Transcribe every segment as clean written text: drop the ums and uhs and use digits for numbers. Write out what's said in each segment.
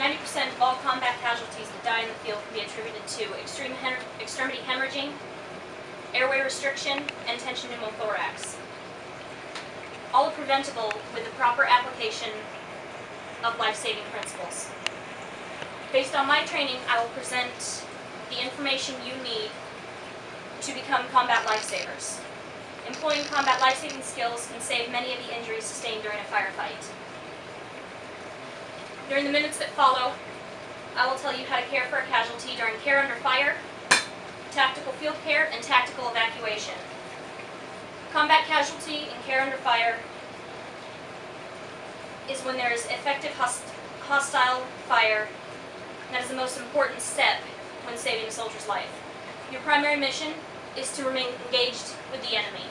90% of all combat casualties that die in the field can be attributed to extremity hemorrhaging, airway restriction, and tension pneumothorax. All are preventable with the proper application of life-saving principles. Based on my training, I will present the information you need to become combat lifesavers. Employing combat life-saving skills can save many of the injuries sustained during a firefight. During the minutes that follow, I will tell you how to care for a casualty during care under fire, tactical field care, and tactical evacuation. Combat casualty and care under fire is when there is effective hostile fire, and that is the most important step when saving a soldier's life. Your primary mission is to remain engaged with the enemy.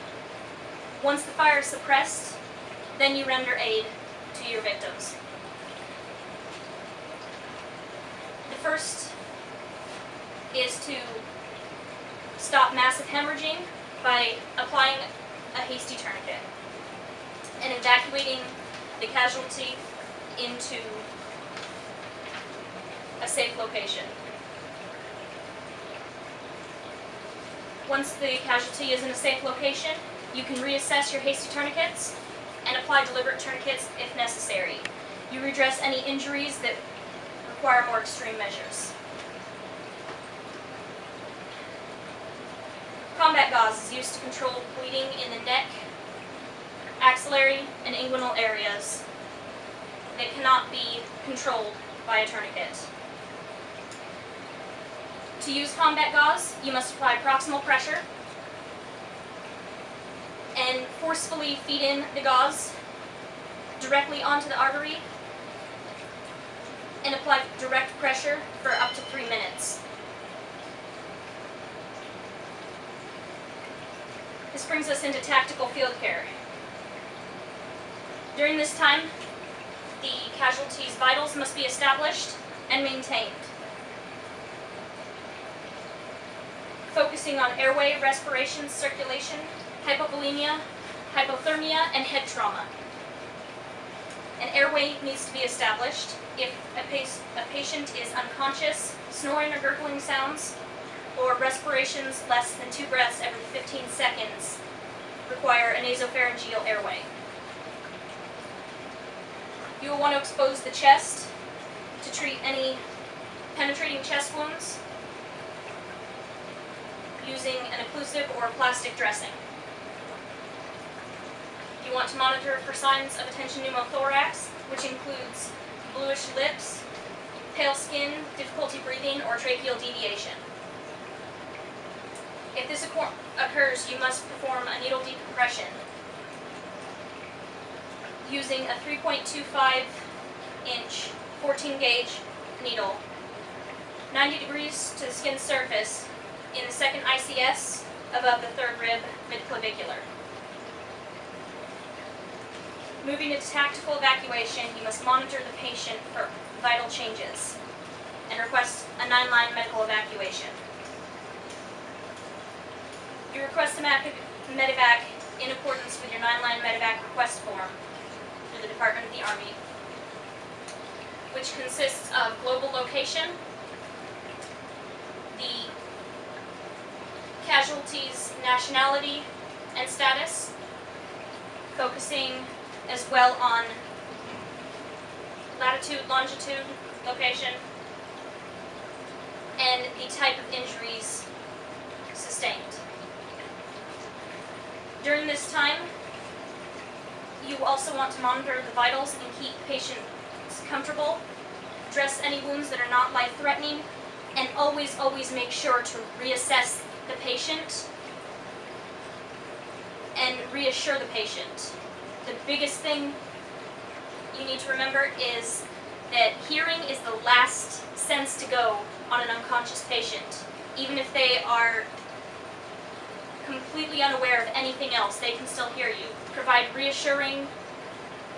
Once the fire is suppressed, then you render aid to your victims. The first is to stop massive hemorrhaging by applying a hasty tourniquet and evacuating the casualty into a safe location. Once the casualty is in a safe location, you can reassess your hasty tourniquets and apply deliberate tourniquets if necessary. You redress any injuries that require more extreme measures. Combat gauze is used to control bleeding in the neck, axillary, and inguinal areas that cannot be controlled by a tourniquet. To use combat gauze, you must apply proximal pressure and forcefully feed in the gauze directly onto the artery and apply direct pressure for up to 3 minutes. This brings us into tactical field care. During this time, the casualty's vitals must be established and maintained, focusing on airway, respiration, circulation, hypovolemia, hypothermia, and head trauma. An airway needs to be established if a patient is unconscious, snoring or gurgling sounds, or respirations less than 2 breaths every 15 seconds require a nasopharyngeal airway. You will want to expose the chest to treat any penetrating chest wounds using an occlusive or plastic dressing. You want to monitor for signs of a tension pneumothorax, which includes bluish lips, pale skin, difficulty breathing, or tracheal deviation. If this occurs, you must perform a needle decompression using a 3.25 inch 14 gauge needle, 90 degrees to the skin surface in the second ICS above the third rib midclavicular. Moving into tactical evacuation, you must monitor the patient for vital changes and request a 9-line medical evacuation. You request a medevac in accordance with your 9-line medevac request form through the Department of the Army, which consists of global location, the casualty's nationality and status, focusing as well on latitude, longitude, location, and the type of injuries sustained. During this time, you also want to monitor the vitals and keep patients comfortable, dress any wounds that are not life-threatening, and always make sure to reassess the patient and reassure the patient. The biggest thing you need to remember is that hearing is the last sense to go on an unconscious patient. Even if they are completely unaware of anything else, they can still hear you. Provide reassuring,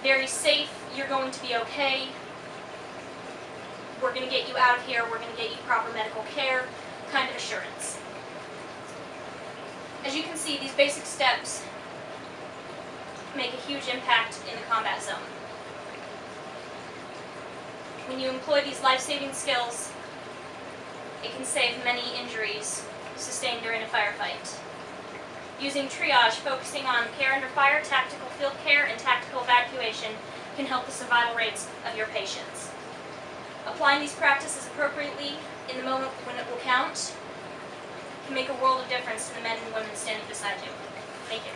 very safe, you're going to be okay, we're going to get you out of here, we're going to get you proper medical care kind of assurance. As you can see, these basic steps make a huge impact in the combat zone. When you employ these life-saving skills, it can save many injuries sustained during a firefight. Using triage, focusing on care under fire, tactical field care, and tactical evacuation can help the survival rates of your patients. Applying these practices appropriately in the moment when it will count can make a world of difference to the men and women standing beside you. Thank you.